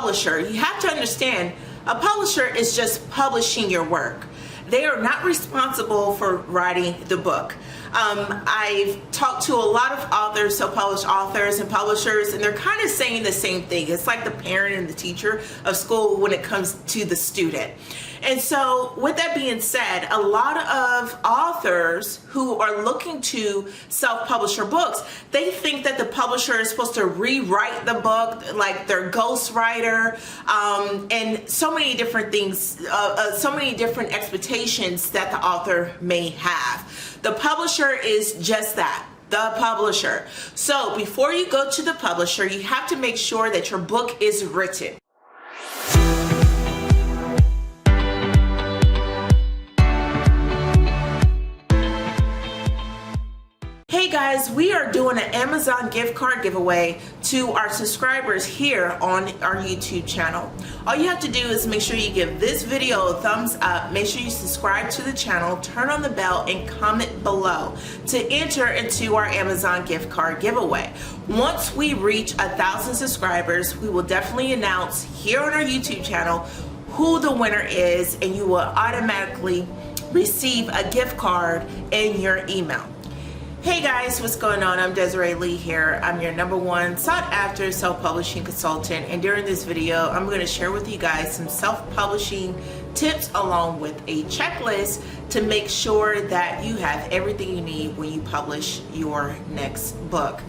publisher, you have to understand a publisher is just publishing your work. They are not responsible for writing the book. I've talked to a lot of authors, self-published authors and publishers, and they're kind of saying the same thing. It's like the parent and the teacher of school when it comes to the student. And so with that being said, a lot of authors who are looking to self-publish their books, they think that the publisher is supposed to rewrite the book, like their ghostwriter, and so many different things, so many different expectations that the author may have. The publisher is just that. The publisher. So before you go to the publisher, you have to make sure that your book is written. Hey guys, we are doing an Amazon gift card giveaway to our subscribers here on our YouTube channel. All you have to do is make sure you give this video a thumbs up, make sure you subscribe to the channel, turn on the bell, and comment below to enter into our Amazon gift card giveaway. Once we reach 1,000 subscribers, we will definitely announce here on our YouTube channel who the winner is, and you will automatically receive a gift card in your email. Hey guys, what's going on? I'm Desiree Lee here. I'm your #1 sought after self-publishing consultant, and during this video I'm going to share with you guys some self-publishing tips along with a checklist to make sure that you have everything you need when you publish your next book.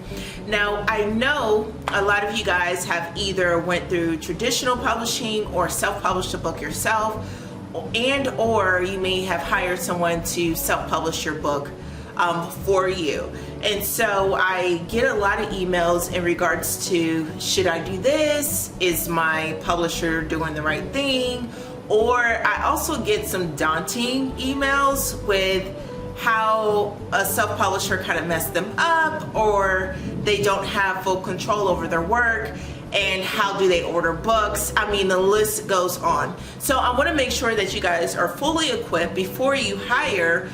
Now, I know a lot of you guys have either went through traditional publishing or self-published a book yourself, and or you may have hired someone to self-publish your book for you. And so I get a lot of emails in regards to, should I do this? Is my publisher doing the right thing? Or I also get some daunting emails with how a self-publisher kind of messed them up, or they don't have full control over their work, and how do they order books? I mean, the list goes on. So I want to make sure that you guys are fully equipped before you hire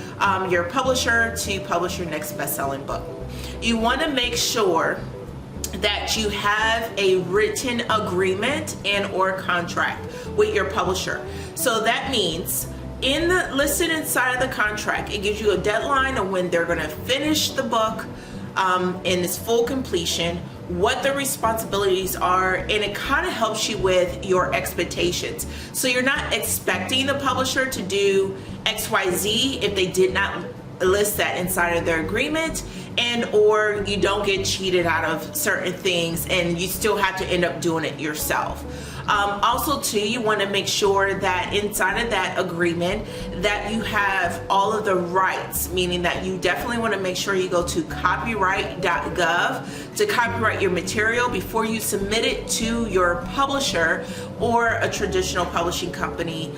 your publisher to publish your next best-selling book. You want to make sure that you have a written agreement and or contract with your publisher. So that means listed inside of the contract, it gives you a deadline of when they're going to finish the book in its full completion, what the responsibilities are, and it kind of helps you with your expectations. So you're not expecting the publisher to do XYZ if they did not list that inside of their agreement, and or you don't get cheated out of certain things and you still have to end up doing it yourself. Also too, you want to make sure that inside of that agreement that you have all of the rights, meaning that you definitely want to make sure you go to copyright.gov to copyright your material before you submit it to your publisher or a traditional publishing company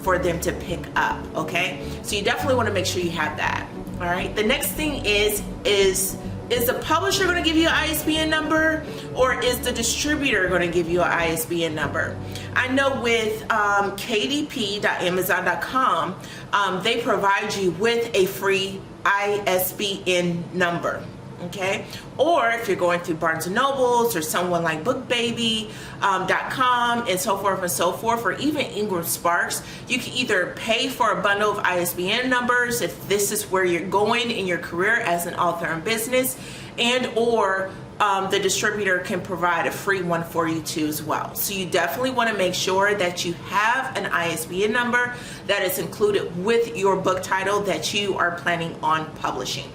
for them to pick up. Okay, so you definitely want to make sure you have that. All right, the next thing is the publisher going to give you an ISBN number, or is the distributor going to give you an ISBN number? I know with kdp.amazon.com, they provide you with a free ISBN number. Okay, or if you're going through Barnes & Nobles or someone like bookbaby.com and so forth, or even Ingram Sparks, you can either pay for a bundle of ISBN numbers if this is where you're going in your career as an author in business, and or the distributor can provide a free one for you too as well. So you definitely want to make sure that you have an ISBN number that is included with your book title that you are planning on publishing.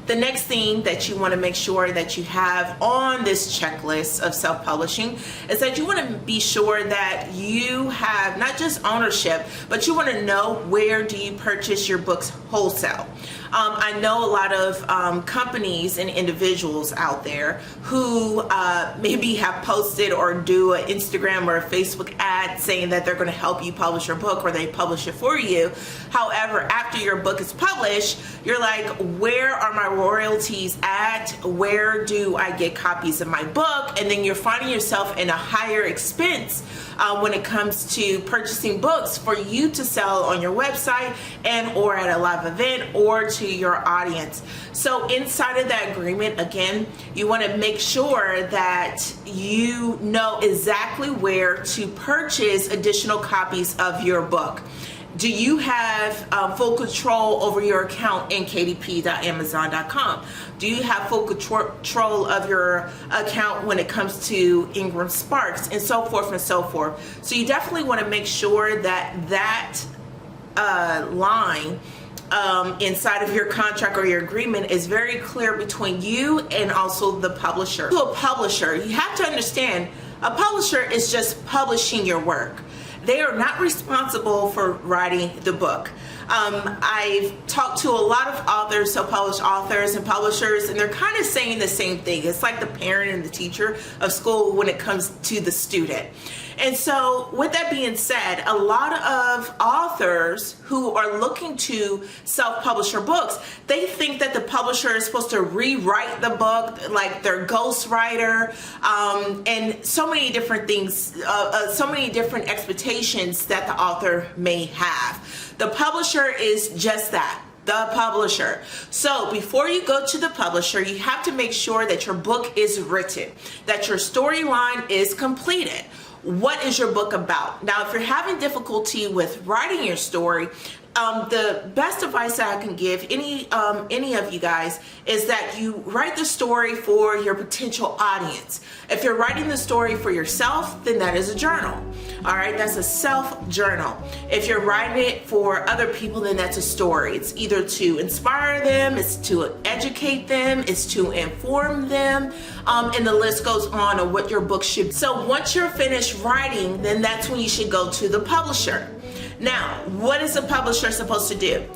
The next thing that you want to make sure that you have on this checklist of self-publishing is that you want to be sure that you have not just ownership, but you want to know where do you purchase your books wholesale. I know a lot of companies and individuals out there who maybe have posted or do an Instagram or a Facebook ad saying that they're going to help you publish your book, or they publish it for you. However, after your book is published, you're like, where are my royalties at? Where do I get copies of my book? And then you're finding yourself in a higher expense when it comes to purchasing books for you to sell on your website and or at a live event, or more to your audience. So inside of that agreement, again, you want to make sure that you know exactly where to purchase additional copies of your book. Do you have full control over your account in kdp.amazon.com? Do you have full control of your account when it comes to Ingram Sparks, and so forth and so forth? So you definitely want to make sure that line inside of your contract or your agreement is very clear between you and also the publisher. To a publisher, you have to understand, a publisher is just publishing your work. They are not responsible for writing the book. I've talked to a lot of authors, self-published authors and publishers, and they're kind of saying the same thing. It's like the parent and the teacher of school when it comes to the student. And so with that being said, a lot of authors who are looking to self-publish their books, they think that the publisher is supposed to rewrite the book, like their ghostwriter, and so many different things, so many different expectations that the author may have. The publisher is just that. The publisher. So before you go to the publisher, you have to make sure that your book is written, that your storyline is completed. What is your book about? Now, if you're having difficulty with writing your story, the best advice that I can give any of you guys is that you write the story for your potential audience. If you're writing the story for yourself, then that is a journal. All right, that's a self-journal. If you're writing it for other people, then that's a story. It's either to inspire them, it's to educate them, it's to inform them, and the list goes on of what your book should be. So once you're finished writing, then that's when you should go to the publisher. Now, what is a publisher supposed to do?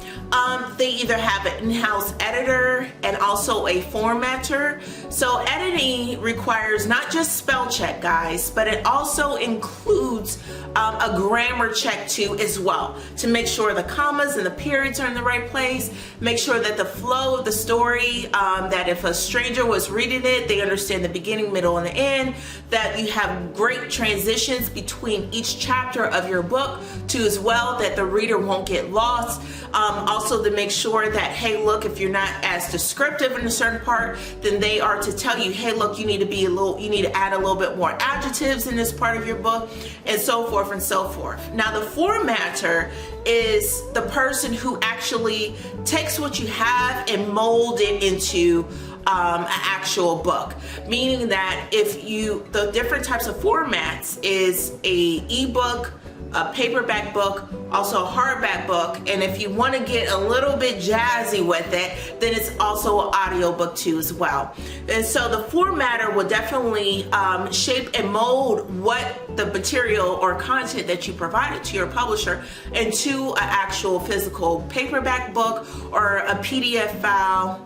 They either have an in-house editor and also a formatter. So editing requires not just spell check, guys, but it also includes a grammar check too as well, to make sure the commas and the periods are in the right place, make sure that the flow of the story, that if a stranger was reading it, they understand the beginning, middle, and the end, that you have great transitions between each chapter of your book too as well, that the reader won't get lost. Also to make sure that, hey, look, if you're not as descriptive in a certain part, then they are to tell you, hey, look, you need to add a little bit more adjectives in this part of your book, and so forth and so forth. Now, the formatter is the person who actually takes what you have and mold it into an actual book, meaning that the different types of formats is a ebook, a paperback book, also a hardback book, and if you want to get a little bit jazzy with it, then it's also an audiobook too as well. And so the formatter will definitely shape and mold what the material or content that you provided to your publisher into an actual physical paperback book or a PDF file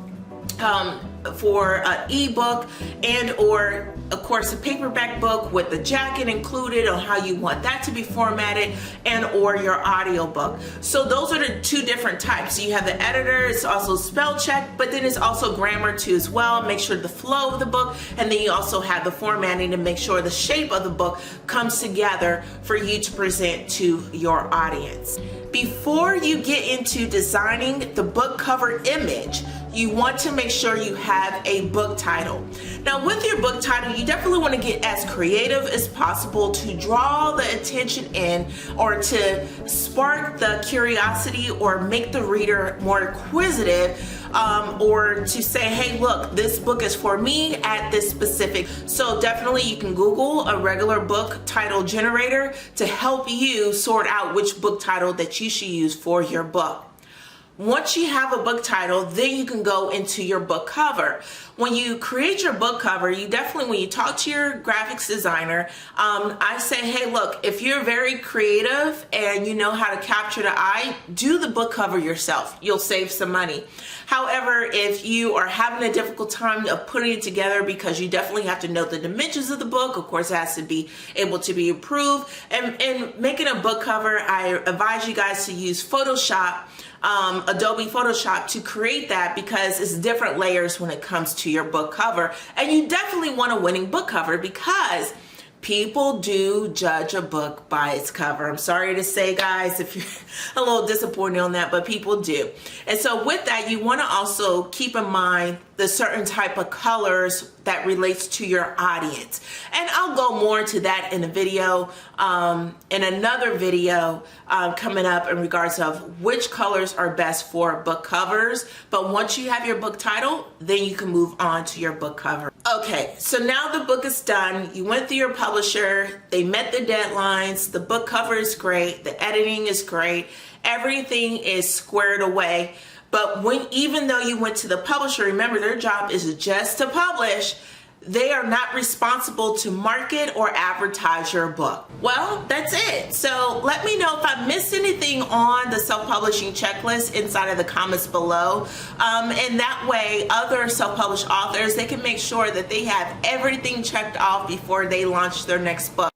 for an ebook, and or of course a paperback book with the jacket included on how you want that to be formatted, and or your audio book. So those are the two different types. So you have the editor, it's also spell check, but then it's also grammar too as well, make sure the flow of the book, and then you also have the formatting to make sure the shape of the book comes together for you to present to your audience. Before you get into designing the book cover image, you want to make sure you have a book title. Now, with your book title, you definitely want to get as creative as possible to draw the attention in, or to spark the curiosity or make the reader more inquisitive, or to say, hey, look, this book is for me at this specific. So definitely you can Google a regular book title generator to help you sort out which book title that you should use for your book. Once you have a book title, then you can go into your book cover. When you create your book cover, you definitely, when you talk to your graphics designer, I say, hey, look, if you're very creative and you know how to capture the eye, do the book cover yourself. You'll save some money. However, if you are having a difficult time of putting it together, because you definitely have to know the dimensions of the book, of course, it has to be able to be approved. And making a book cover, I advise you guys to use Photoshop, Adobe Photoshop, to create that, because it's different layers when it comes to your book cover. And you definitely want a winning book cover, because People do judge a book by its cover. I'm sorry to say, guys, if you're a little disappointed on that, but people do. And so with that, you want to also keep in mind the certain type of colors that relates to your audience. And I'll go more into that in a video, in another video coming up in regards of which colors are best for book covers. But once you have your book title, then you can move on to your book cover. Okay, so now the book is done. You went through your publisher, they met the deadlines, the book cover is great, the editing is great, everything is squared away. But even though you went to the publisher, remember their job is just to publish. They are not responsible to market or advertise your book. Well, that's it. So let me know if I missed anything on the self-publishing checklist inside of the comments below. And that way other self-published authors, they can make sure that they have everything checked off before they launch their next book.